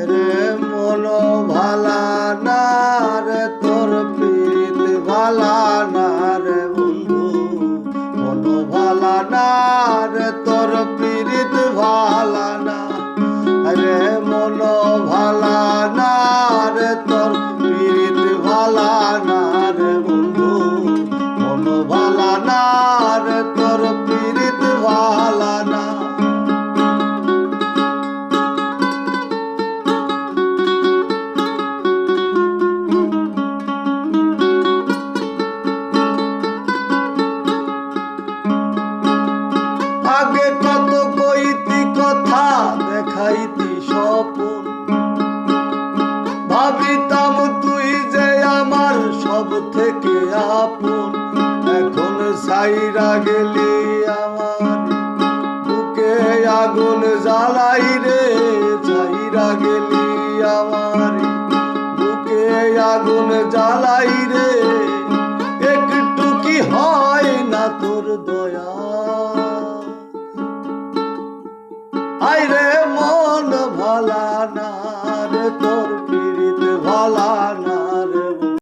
রে মন ভালা না রে তোর প্রীত ভালা না রে বন্ধু, মন ভালা না রে তোর প্রীত ভালা না রে, মন ভালা না রে তোর প্রীত ভালা না রে বন্ধু, মন ভালা না রে তোর প্রীত ভালা না। আগে কত কইতি কথা দেখাইতি স্বপন, ভাবিতাম তুই যে আমার সব থেকে আপন, এখন সাইরা গেলি আমার বুকে আগুন জ্বালাই রে, সাইরা গেলি আমার বুকে আগুন জ্বালাই রে, একটু কি হয় না তোর দয়া, আয় রে